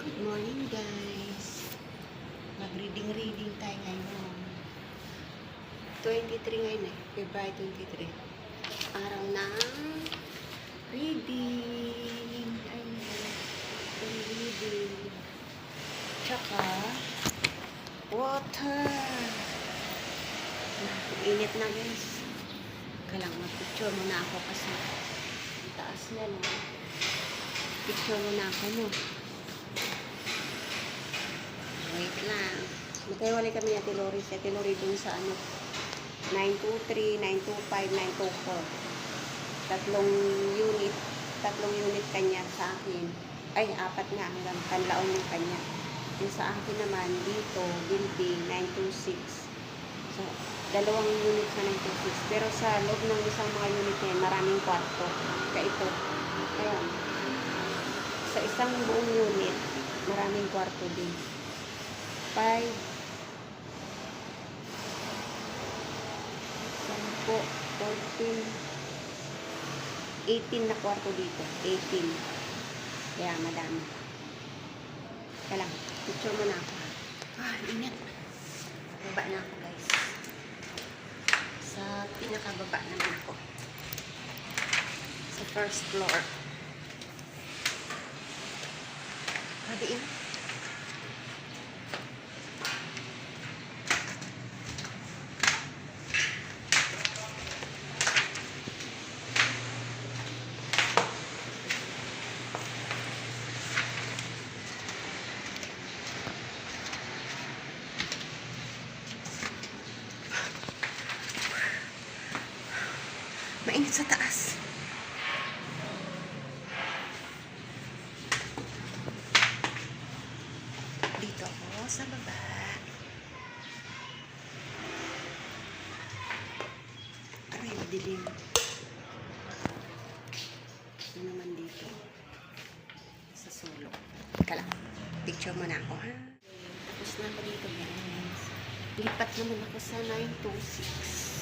Good morning guys. Mag-reading tayo ngayon. 23 ngayon eh. February 23. Araw ng reading. Ayun. Reading. Tsaka water. Init na guys. Kailangan mag-picture muna ako kasi taas na no. Picture muna ako no. Wait lang. Magkaiwalay kami ni Ate Lori. Si Ate Lori dun sa ano, 923, 925, 924. Tatlong unit kanya sa akin. Ay, apat nga hanggang Kanlaon yung kanya. Yung sa akin naman, dito, building, 926. So, dalawang unit sa 926. Pero sa loob ng isang mga unit na yan, maraming kwarto. Kaya ito. Ayan. Sa isang buong unit, maraming kwarto din. 5, 10, 14, 18 na kwarto dito. 18. Kaya madami. Kaya lang, picture mo na ako. Ingat. Baba na ako guys. Sa pinakababa naman ako. Sa first floor. Grabe yun. Mainit sa taas. Dito ako sa baba. Aray, madilim. Ito naman dito. Sa sulok. Teka lang. Picture mo na ako, ha? Tapos na ako dito, guys. Lipat naman ako sa 926.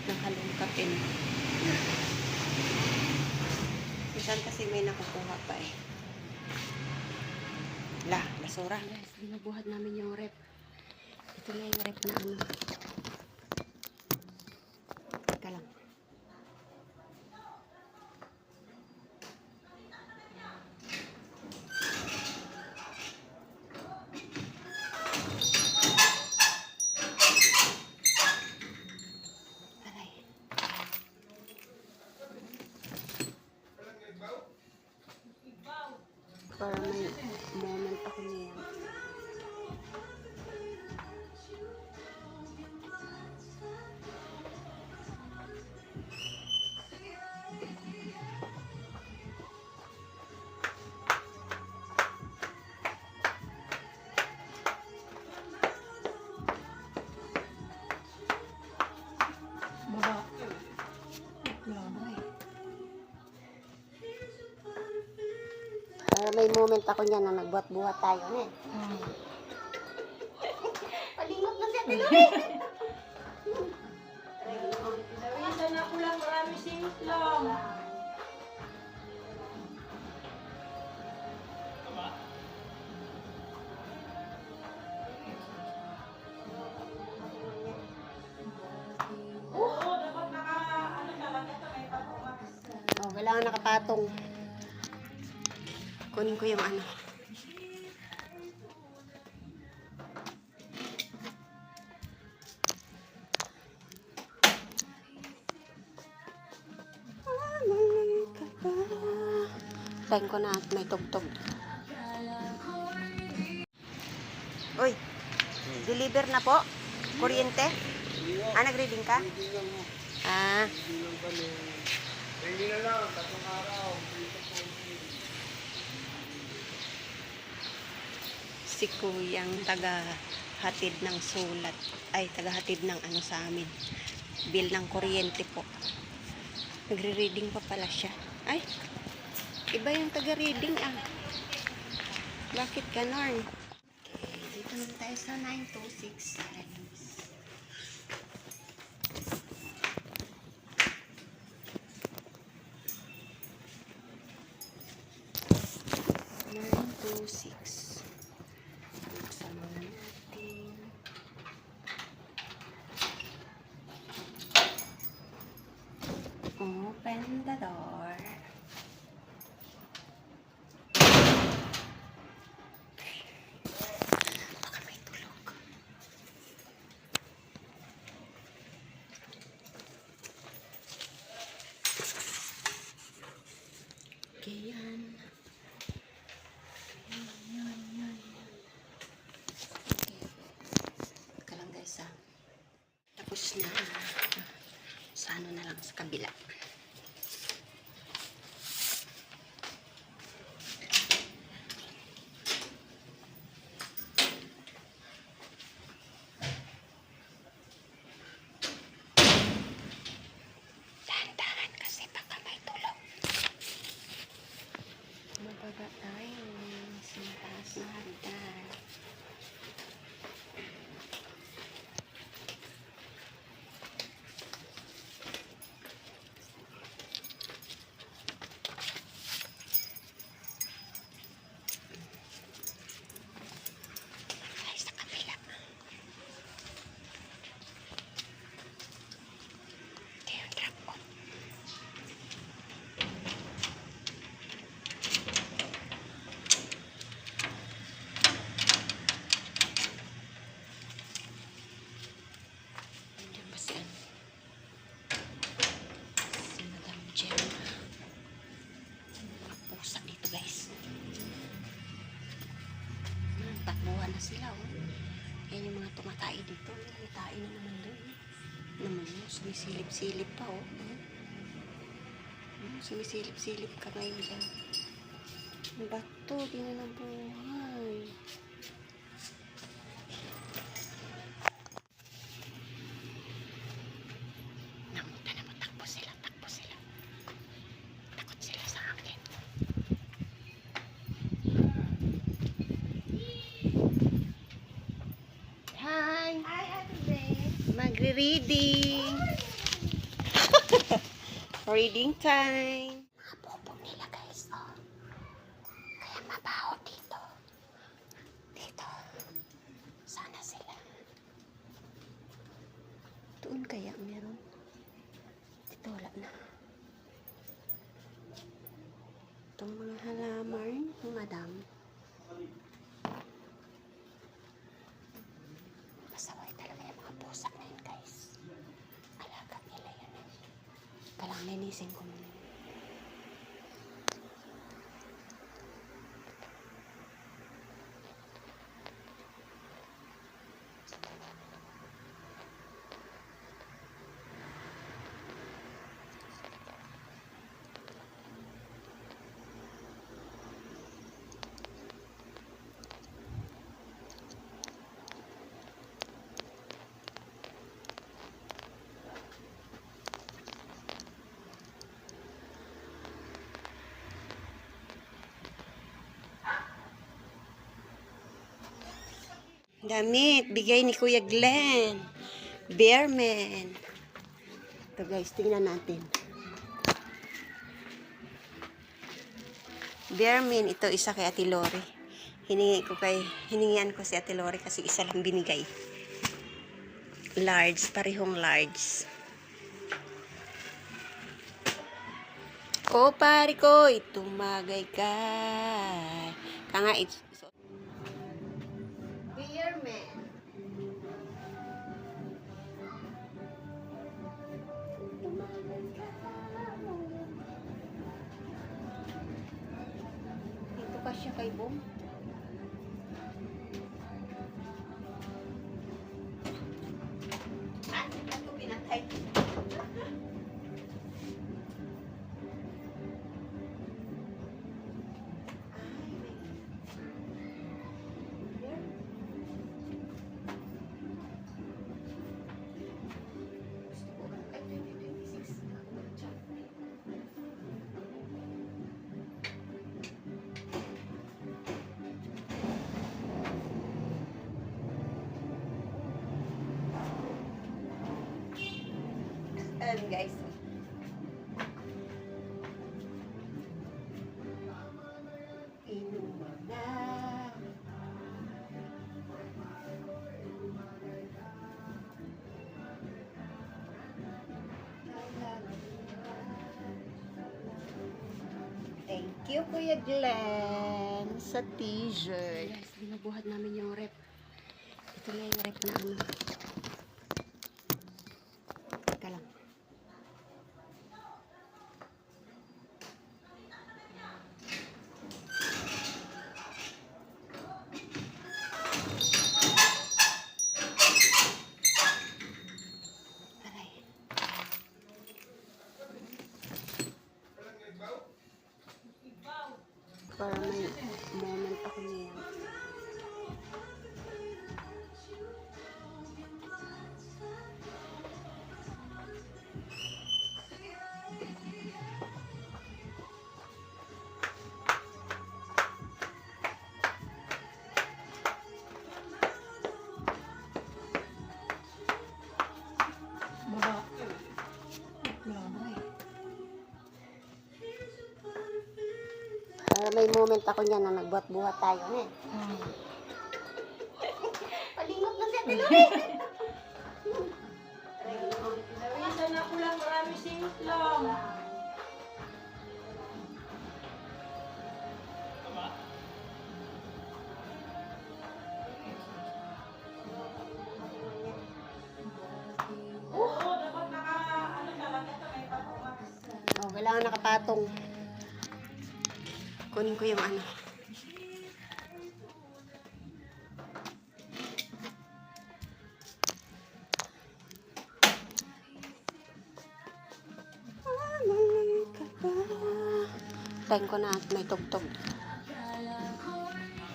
Nakalungkapin. Minsan kasi may nakukuha pa eh. Basura. Guys, binabuhat namin yung rep. Ito na yung rep na ano. Teka lang. Para may moment ako niya. May moment ako niya na nagbuhat-buhat tayo, ne? Palingot na siya, Tinuri! Isa na ako lang, marami singit lang. Oo, dapat ano talaga ito, may patong. Oh, kailangan nakapatong. Kunin ko yung ano. Tayin ko na at may tugtog. Uy, deliver na po? Kuryente? Nag-reading ka? Hindi na lang, 3 araw. Si Kuyang taga-hatid ng sulat. Ay, taga-hatid ng ano sa amin. Bill ng kuryente po. Nagre-reading pa pala siya. Ay, Iba yung taga-reading ah. Bakit ganon? Okay, dito na tayo sa 926 times. Nine, two, six. Buksan muna natin. Open the door. Baka may tulog. Okay, yan. Yan. Okay. Teka lang guys ah. Tapos na. Sa ano na lang, sa kabila. Dahan-dahan kasi baka may tulog. Mababa tayo sa mataas na hagdan. Ay, sa kabila. Ito yung drop off. Nandiyan ba si ano? Si Madam Gemma. Mga pusa dito guys. Takbuhan na sila oh. Yan yung mga tumatay dito. May tayo na naman doon. Naman mo, sumisilip-silip pa oh. Sumisilip-silip ka ngayon dyan. Bato, di na nabuhay. Namunta na mo, takbo sila. Takot sila sa akin. Hi! Hi, Ate Grace. Magre-reading. Reading time. Mga bobog nila guys, oh. Kaya mabaho dito. Dito. Sana sila. Doon kaya meron. Dito wala na. Itong mga halaman, madam. Pasaway talaga yung mga pusa na yun guys. Alaga nila yan. Kalang linisin ko muna. Damit, bigay ni Kuya Glenn. Bearman. Ito guys, tingnan natin. Bearman, ito isa kay Ate Lori. Hiningian ko si Ate Lori kasi isa lang binigay. Large, parehong large. Ko pare ko, itumagay ka. Kanga, Bearman. Dito pa siya kay Bong. Ako pinatay. Yan guys. Inuman na. Thank you, Kuya Glenn, sa t-shirt. Guys, binubuhat namin yung rep. Ito na yung rep na ano. Teka lang. Aray. Para may moment ako niya. May moment ako niya na nagbuhat-buhat tayo. Palingot na siya, Tilori. Isa na ko lang, marami singlong. Oo, dapat ano talaga ito, may performance. Oh, kailangan nakapatong. Kunin ko yung ano. Tayin ko na at may tugtog.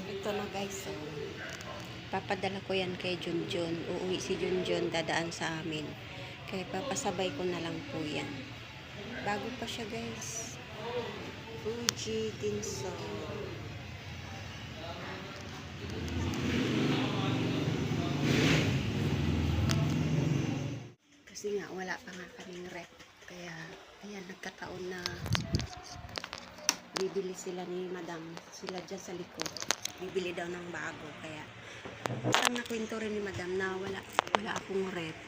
Ito na guys. Papadala ko yan kay Junjun. Uuwi si Junjun, dadaan sa amin. Kaya papasabay ko na lang po yan. Bago pa siya guys. Fuji Dinso. Kasi nga wala pa nga kaming rep. Kaya ayan, nagkataon na bibili sila ni Madam. Sila dyan sa likod. Bibili daw ng bago. Kaya parang nakwento rin ni Madam na wala akong rep.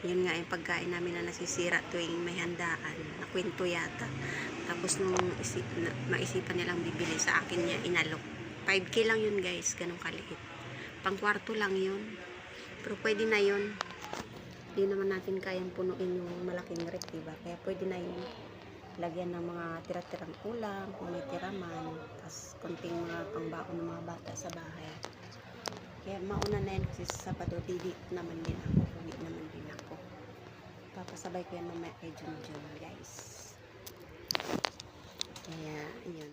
Yun nga yung pagkain namin na nasisira tuwing may handaan. Nakwento yata. Tapos nung maisipan nilang bibili sa akin niya, inalok. 5K lang yun guys, ganun kaliit. Pang kwarto lang yun. Pero pwede na yun. Hindi naman natin kayang punuin yung malaking rep, diba? Kaya pwede na yun. Lagyan ng mga tira-tirang ulam, kung may tiraman. Tapos konting mga pangbaon ng mga bata sa bahay. Kaya mauna na yun kasi sa Sabado, didi naman din ako. Uwi naman din ako. Papasabay ko yan mamaya kay Junjun guys. Kaya, yun.